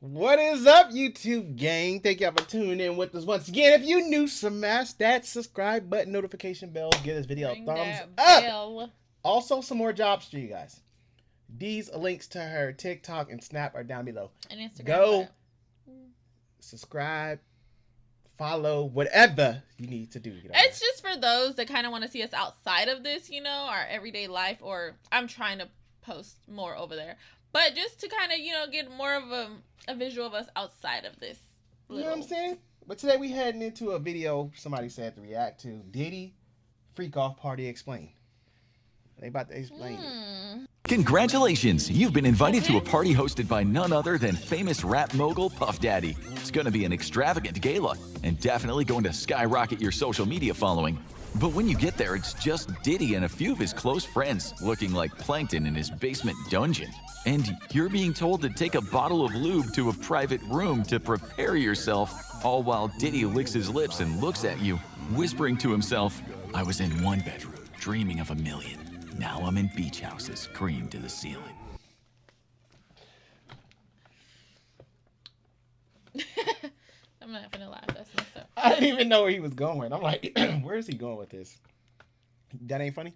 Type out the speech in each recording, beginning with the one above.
What is up, YouTube gang? Thank y'all for tuning in with us once again. If you new, smash that subscribe button, notification bell, give this video a thumbs up. Also, some more jobs for you guys. These links to her TikTok and Snap are down below. And Instagram. Go subscribe, follow, whatever you need to do. It's just for those that kind of want to see us outside of this, you know, our everyday life. Or I'm trying to post more over there. But just to kind of, you know, get more of a visual of us outside of this. You know what I'm saying? But today we heading into a video somebody said to react to. Diddy Freak Off Party Explained. They about to explain it. Congratulations! You've been invited to a party hosted by none other than famous rap mogul Puff Daddy. It's going to be an extravagant gala and definitely going to skyrocket your social media following. But when you get there, it's just Diddy and a few of his close friends looking like plankton in his basement dungeon. And you're being told to take a bottle of lube to a private room to prepare yourself, all while Diddy licks his lips and looks at you, whispering to himself, "I was in one bedroom, dreaming of a million. Now I'm in beach houses, cream to the ceiling." I'm not gonna laugh. That's messed up. I didn't even know where he was going. I'm like, where is he going with this? That ain't funny?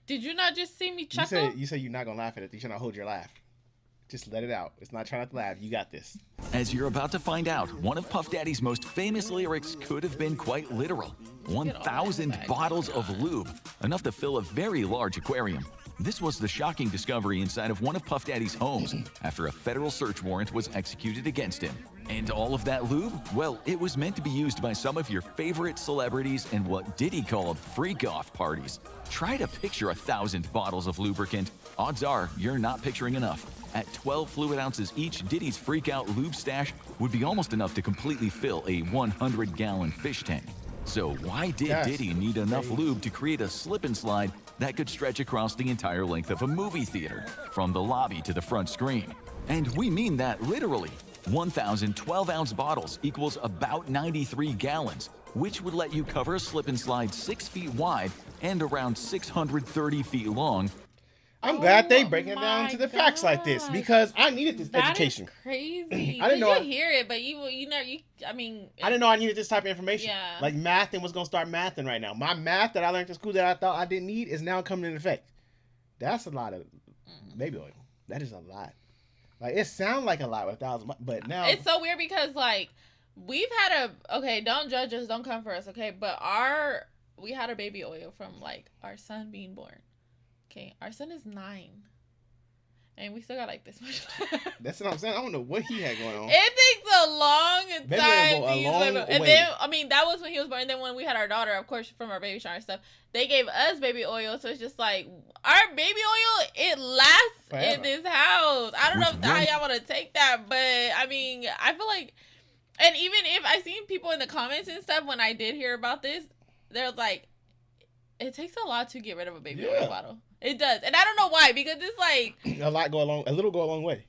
Did you not just see me chuckle? You said you're not gonna laugh at it. You should not hold your laugh. Just let it out. It's not trying not to laugh. You got this. As you're about to find out, one of Puff Daddy's most famous lyrics could have been quite literal. 1,000 bottles of lube, enough to fill a very large aquarium. This was the shocking discovery inside of one of Puff Daddy's homes after a federal search warrant was executed against him. And all of that lube? Well, it was meant to be used by some of your favorite celebrities in what Diddy called freak-off parties. Try to picture 1,000 bottles of lubricant. Odds are you're not picturing enough. At 12 fluid ounces each, Diddy's freak-out lube stash would be almost enough to completely fill a 100-gallon fish tank. So why did Diddy need enough lube to create a slip and slide that could stretch across the entire length of a movie theater, from the lobby to the front screen? And we mean that literally. 1,000 12-ounce bottles equals about 93 gallons, which would let you cover a slip and slide 6 feet wide and around 630 feet long. I'm glad they break it down to the facts like this, because I needed this education. That is crazy. I didn't know. You hear it, but I didn't know I needed this type of information. Yeah. Like math and was gonna start mathing right now. My math that I learned in school that I thought I didn't need is now coming into effect. That's a lot of baby oil. That is a lot. Like, it sounds like a lot with 1,000, but now it's so weird because like we've had don't judge us, don't come for us, okay? But we had a baby oil from like our son being born. Okay, our son is 9, and we still got like this much. That's what I'm saying. I don't know what he had going on. It takes a long time to use way. And then, that was when he was born. And then when we had our daughter, of course, from our baby shower and stuff, they gave us baby oil. So it's just like, our baby oil, it lasts forever in this house. I don't know how y'all want to take that, but I mean, I feel like, and even if I seen people in the comments and stuff, when I did hear about this, they're like, it takes a lot to get rid of a baby oil bottle. It does. And I don't know why, because it's like a little go a long way.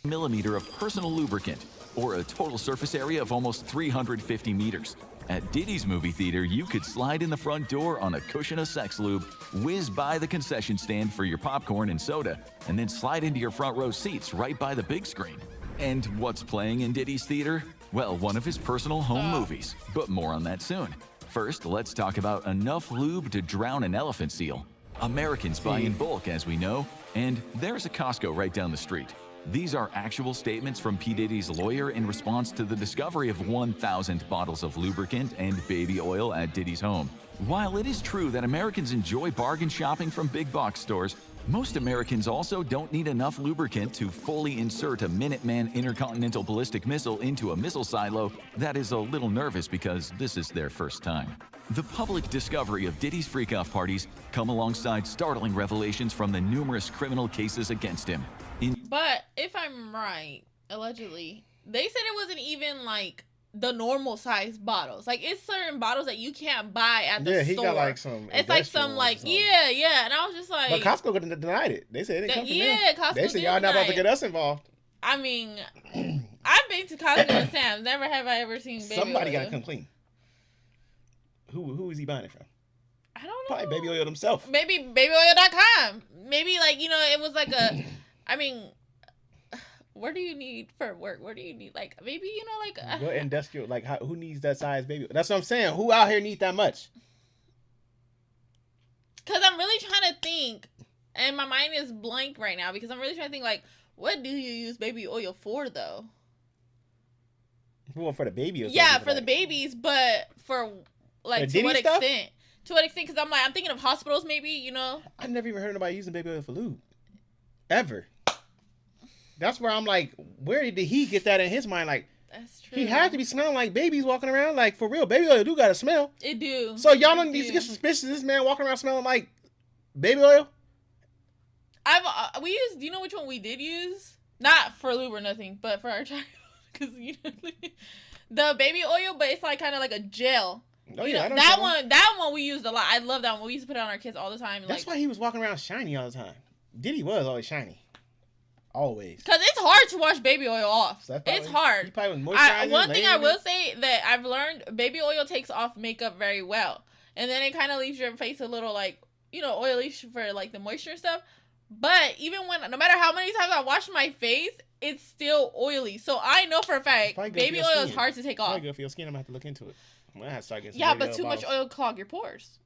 Millimeter of personal lubricant, or a total surface area of almost 350 meters. At Diddy's movie theater, you could slide in the front door on a cushion of sex lube, whiz by the concession stand for your popcorn and soda, and then slide into your front row seats right by the big screen. And what's playing in Diddy's theater? Well, one of his personal home movies, but more on that soon. First, let's talk about enough lube to drown an elephant seal. Americans buy in bulk, as we know, and there's a Costco right down the street. These are actual statements from P. Diddy's lawyer in response to the discovery of 1,000 bottles of lubricant and baby oil at Diddy's home. While it is true that Americans enjoy bargain shopping from big box stores, most Americans also don't need enough lubricant to fully insert a Minuteman intercontinental ballistic missile into a missile silo that is a little nervous because this is their first time. The public discovery of Diddy's freak-off parties come alongside startling revelations from the numerous criminal cases against him. But if I'm right, allegedly, they said it wasn't even like the normal size bottles. Like, it's certain bottles that you can't buy at the store. Yeah, he got like some. It's like some like yeah. And I was just like, but Costco denied it. They said it didn't come from them. Costco. They said y'all not about to get us involved. I mean, I've been to Costco and Sam's. Never have I ever seen baby Somebody oil. Gotta come clean. Who is he buying it from? I don't know. Probably baby oil himself. Maybe babyoil.com. Maybe like, it was like a. I mean, Where do you need for work? Where do you need, like, maybe, you know, like... What industrial, like, who needs that size baby? That's what I'm saying. Who out here need that much? Because I'm really trying to think, and my mind is blank right now, because I'm really trying to think, like, what do you use baby oil for, though? For the baby or yeah, for the babies, but for, like, to what extent? To what extent? Because I'm thinking of hospitals, maybe, you know? I've never even heard anybody using baby oil for lube. Ever. That's where I'm like, where did he get that in his mind? Like, that's true. He had to be smelling like babies walking around. Like, for real, baby oil do got to smell. It do. So y'all don't need to get suspicious of this man walking around smelling like baby oil? We used, you know which one we did use? Not for lube or nothing, but for our child. Because, you know, the baby oil, but it's like kind of like a gel. Oh, yeah, know, that one we used a lot. I love that one. We used to put it on our kids all the time. That's why he was walking around shiny all the time. Diddy was always shiny. Always. Because it's hard to wash baby oil off. So it's hard. He probably was moisturizing. One thing I will say that I've learned, baby oil takes off makeup very well. And then it kind of leaves your face a little, like, you know, oily for, like, the moisture and stuff. But even when, no matter how many times I wash my face, it's still oily. So I know for a fact, baby oil is hard to take off. Probably good for your skin. I'm going to have to look into it. I'm going to have to start getting some yeah, but too much oil clog your pores.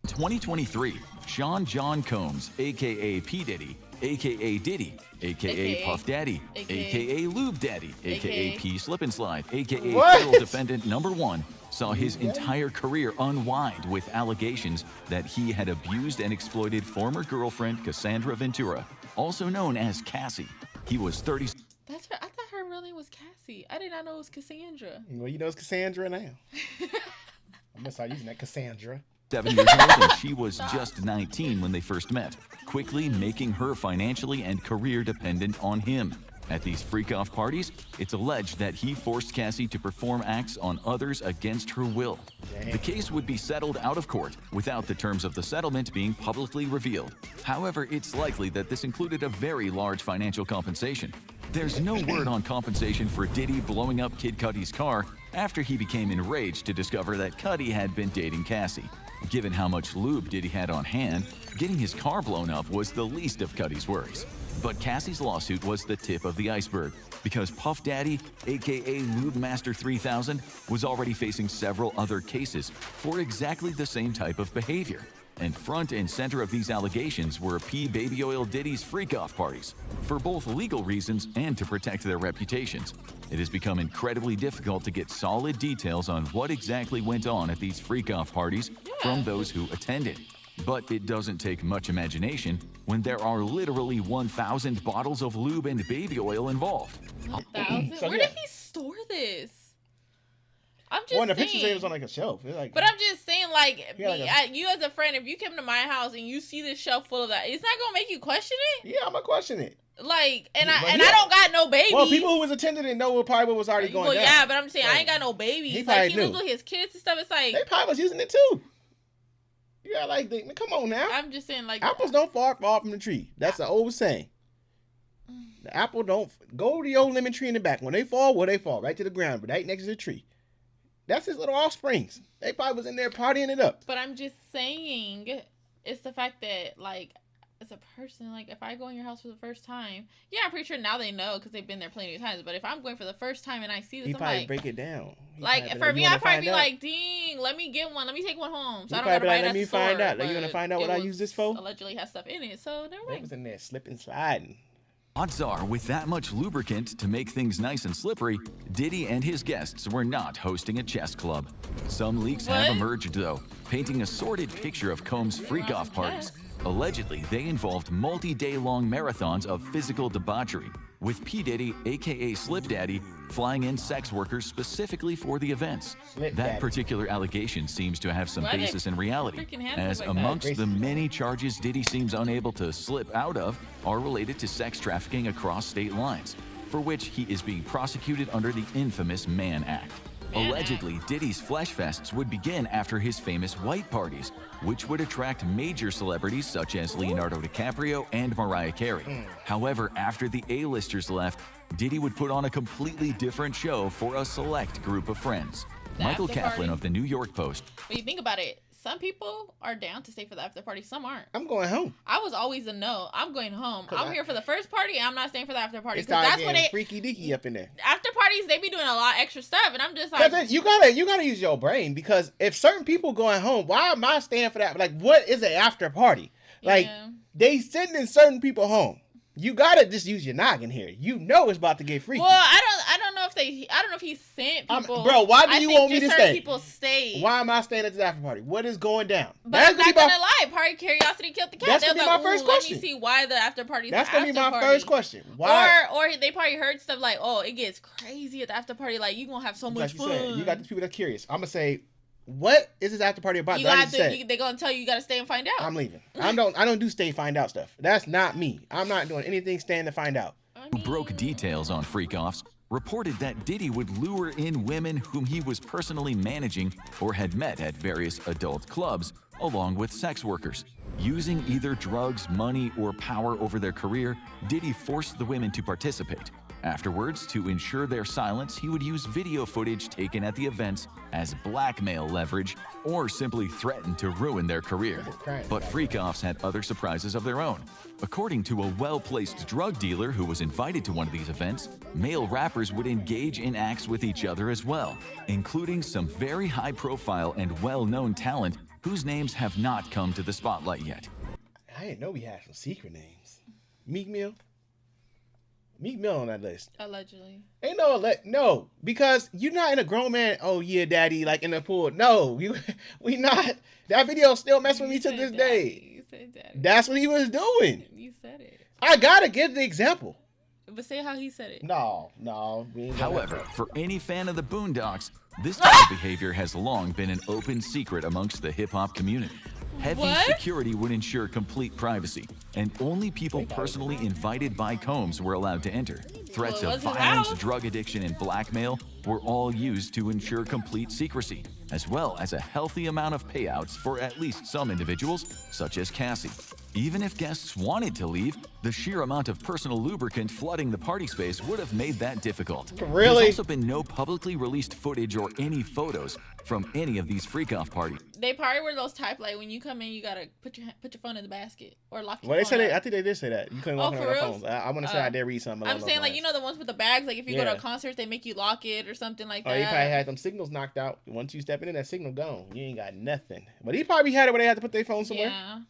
2023, Sean John Combs, a.k.a. P. Diddy, a.k.a. Diddy, a.k.a. Puff Daddy, a.k.a. Lube Daddy, a.k.a. P. Slip and Slide, a.k.a. Federal Defendant #1, saw his entire career unwind with allegations that he had abused and exploited former girlfriend Cassandra Ventura, also known as Cassie. He was 30. That's her. I thought her real name was Cassie. I did not know it was Cassandra. Well, you know it's Cassandra now. I'm going to start using that Cassandra. 7 years old, and she was just 19 when they first met, quickly making her financially and career dependent on him. At these freak-off parties, it's alleged that he forced Cassie to perform acts on others against her will. The case would be settled out of court without the terms of the settlement being publicly revealed. However, it's likely that this included a very large financial compensation. There's no word on compensation for Diddy blowing up Kid Cudi's car after he became enraged to discover that Cudi had been dating Cassie. Given how much lube Diddy had on hand, getting his car blown up was the least of Cudi's worries. But Cassie's lawsuit was the tip of the iceberg, because Puff Daddy, aka Lube Master 3000, was already facing several other cases for exactly the same type of behavior. And front and center of these allegations were P. Baby Oil Diddy's freak-off parties, for both legal reasons and to protect their reputations. It has become incredibly difficult to get solid details on what exactly went on at these freak-off parties from those who attended. But it doesn't take much imagination when there are literally 1,000 bottles of lube and baby oil involved. 1,000? Where did he store this? I'm just saying. The pictures it was on like a shelf. Like, but I'm just saying, like, you as a friend, if you came to my house and you see this shelf full of that, it's not gonna make you question it. Yeah, I'm gonna question it. Like, I don't got no babies. Well, people who was attending it know probably what was already going down. Yeah, but I'm saying I ain't got no babies. He probably lives with his kids and stuff. It's like they probably was using it too. Yeah, like come on now. I'm just saying, like, apples don't fall from the tree. That's the old saying. The apple don't go to your lemon tree in the back. When they fall, they fall right to the ground, but right next to the tree. That's his little offsprings. They probably was in there partying it up. But I'm just saying, it's the fact that, like, as a person, like, if I go in your house for the first time, yeah, I'm pretty sure now they know because they've been there plenty of times. But if I'm going for the first time and I see this, he I'm probably like, break it down. Like, for me, I'd probably be like, dang, let me get one. Let me take one home. So I don't gotta buy it at the store. Let me find out. Are you gonna find out what I use this for? Allegedly has stuff in it, so never mind. They was in there slipping, sliding. Odds are, with that much lubricant to make things nice and slippery, Diddy and his guests were not hosting a chess club. Some leaks have emerged, though, painting a sordid picture of Combs' freak-off parties. Allegedly, they involved multi-day-long marathons of physical debauchery, with P. Diddy, a.k.a. Slip Daddy, flying in sex workers specifically for the events. That particular allegation seems to have some basis in reality, as amongst the many charges Diddy seems unable to slip out of are related to sex trafficking across state lines, for which he is being prosecuted under the infamous Mann Act. Allegedly, Diddy's flesh fests would begin after his famous white parties, which would attract major celebrities such as Leonardo DiCaprio and Mariah Carey. However, after the A-listers left, Diddy would put on a completely different show for a select group of friends. Michael Kaplan of the New York Post. But you think about it, some people are down to stay for the after party. Some aren't. I'm going home. I was always a no. I'm going home. I'm here for the first party. I'm not staying for the after party. Because that's when they freaky deaky up in there. After parties, they be doing a lot of extra stuff, and I'm just like, you gotta use your brain, because if certain people going home, why am I staying for that? Like, what is an after party? Like, they sending certain people home. You gotta just use your noggin here. You know it's about to get freaky. Well, I don't know if he sent people. Bro, why do you want me to stay? People stay. Why am I staying at this after party? What is going down? But I'm not gonna lie. Party curiosity killed the cat. That's gonna be my first question. Let me see why the after party. That's gonna be my first question. Why? Or they probably heard stuff like, oh, it gets crazy at the after party. Like, you gonna have so much fun. You got these people that are curious. I'm gonna say, what is this after party about? They gonna tell you, you gotta stay and find out. I'm leaving. I don't do stay find out stuff. That's not me. I'm not doing anything staying to find out. Who broke details on freak-offs reported that Diddy would lure in women whom he was personally managing or had met at various adult clubs, along with sex workers. Using either drugs, money, or power over their career, Diddy forced the women to participate. Afterwards, to ensure their silence, he would use video footage taken at the events as blackmail leverage, or simply threaten to ruin their career. But freak-offs had other surprises of their own. According to a well-placed drug dealer who was invited to one of these events, male rappers would engage in acts with each other as well, including some very high-profile and well-known talent whose names have not come to the spotlight yet. I didn't know we had some secret names. Meek Mill on that list. Allegedly. Ain't no, because you're not in a grown man, oh yeah, daddy, like in the pool. No, we not. That video still messing with me to this day. You said daddy. That's what he was doing. You said it. I gotta give the example. But say how he said it. No. However, for any fan of the Boondocks, this type of behavior has long been an open secret amongst the hip-hop community. Heavy security would ensure complete privacy, and only people personally invited by Combs were allowed to enter. Threats of violence, drug addiction, and blackmail were all used to ensure complete secrecy, as well as a healthy amount of payouts for at least some individuals, such as Cassie. Even if guests wanted to leave, the sheer amount of personal lubricant flooding the party space would have made that difficult. Really? There's also been no publicly released footage or any photos from any of these freak-off parties. They probably were those type, like, when you come in, you gotta put your phone in the basket or lock your phone. Well, they said up. I think they did say that. You couldn't walk on their phones. I want to say I did read something. I'm saying, like, you know the ones with the bags, like if you go to a concert, they make you lock it or something like that. Oh, he probably had them signals knocked out. Once you step in, that signal gone. You ain't got nothing. But he probably had it where they had to put their phone somewhere. Yeah.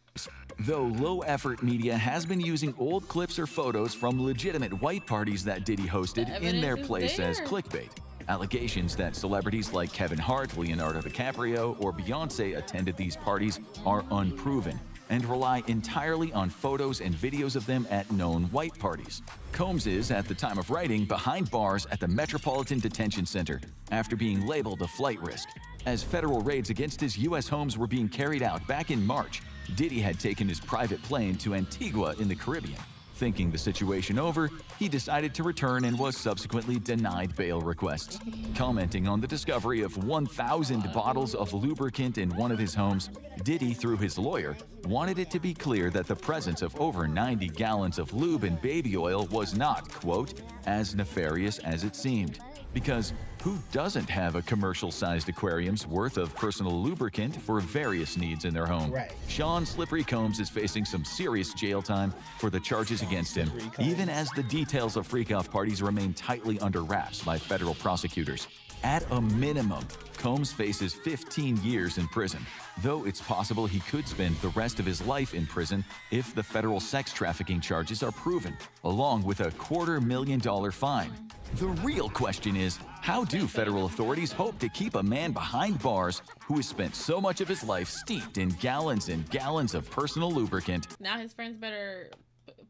Though low-effort media has been using old clips or photos from legitimate white parties that Diddy hosted in their place as clickbait. Allegations that celebrities like Kevin Hart, Leonardo DiCaprio, or Beyonce attended these parties are unproven and rely entirely on photos and videos of them at known white parties. Combs is, at the time of writing, behind bars at the Metropolitan Detention Center after being labeled a flight risk. As federal raids against his U.S. homes were being carried out back in March, Diddy had taken his private plane to Antigua in the Caribbean. Thinking the situation over, he decided to return and was subsequently denied bail requests. Commenting on the discovery of 1,000 bottles of lubricant in one of his homes, Diddy, through his lawyer, wanted it to be clear that the presence of over 90 gallons of lube and baby oil was not, quote, as nefarious as it seemed. Because who doesn't have a commercial-sized aquarium's worth of personal lubricant for various needs in their home? Right. Sean Slippery Combs is facing some serious jail time for the charges against him, even as the details of freak-off parties remain tightly under wraps by federal prosecutors. At a minimum, Combs faces 15 years in prison, though it's possible he could spend the rest of his life in prison if the federal sex trafficking charges are proven, along with a $250,000 fine. The real question is, how do federal authorities hope to keep a man behind bars who has spent so much of his life steeped in gallons and gallons of personal lubricant? Now his friends better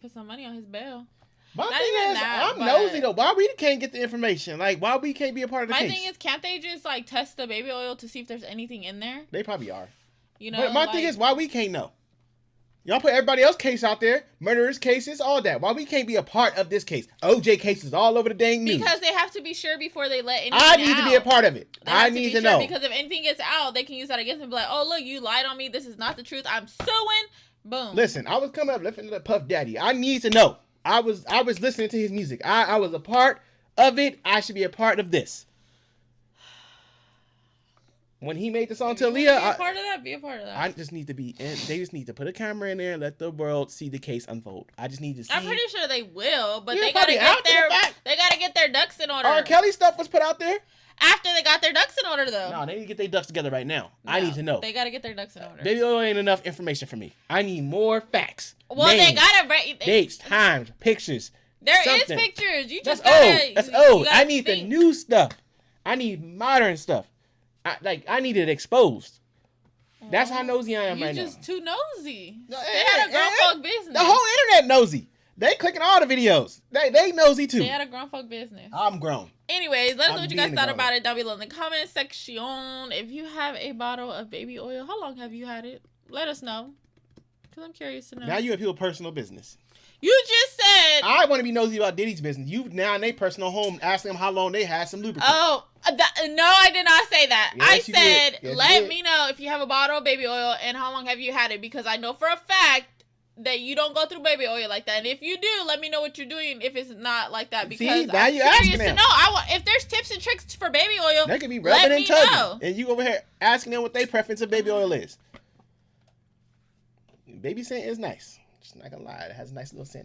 put some money on his bail. My thing is, I'm nosy though. Why we can't get the information? Like, why we can't be a part of the case? My thing is, can't they just like test the baby oil to see if there's anything in there? They probably are. You know, but my thing is, why we can't know? Y'all put everybody else's case out there, murderers cases, all that. Why we can't be a part of this case? OJ cases all over the dang news. Because they have to be sure before they let anything I need to be a part of it. I need to know. Because if anything gets out, they can use that against him. Be like, oh, look, you lied on me. This is not the truth. I'm suing. Boom. Listen, I was coming up listening to Puff Daddy. I need to know. I was listening to his music. I was a part of it. I should be a part of this. When he made the song to Aaliyah, be a part of that. Be a part of that. I just need to be in. They just need to put a camera in there and let the world see the case unfold. I just need to see. I'm pretty sure they will, but they gotta get their ducks in order. R. Kelly stuff was put out there after they got their ducks in order, though. No, they need to get their ducks together right now. No, I need to know. They gotta get their ducks in order. Baby oil ain't enough information for me. I need more facts. Well, names, they gotta dates, times, pictures. There is pictures. You just That's old. I need the new stuff. I need modern stuff. I need it exposed. That's how nosy I am right now. You just too nosy. They had a grown folk business. The whole internet nosy. They clicking all the videos. They nosy too. They had a grown folk business. I'm grown. Anyways, let us know what you guys thought about it down below in the comment section. If you have a bottle of baby oil, how long have you had it? Let us know. Because I'm curious to know. Now you have people personal business. You just said... I want to be nosy about Diddy's business. You now in their personal home asking them how long they had some lubricant. Oh, no, I did not say that. Yes, I said, yes, let me know if you have a bottle of baby oil and how long have you had it. Because I know for a fact that you don't go through baby oil like that. And if you do, let me know what you're doing if it's not like that. Because now I'm you're curious asking them. to know. If there's tips and tricks for baby oil, they could be rubbing and tugging. And you over here asking them what their preference of baby oil is. Baby scent is nice. Just not gonna lie, it has a nice little scent.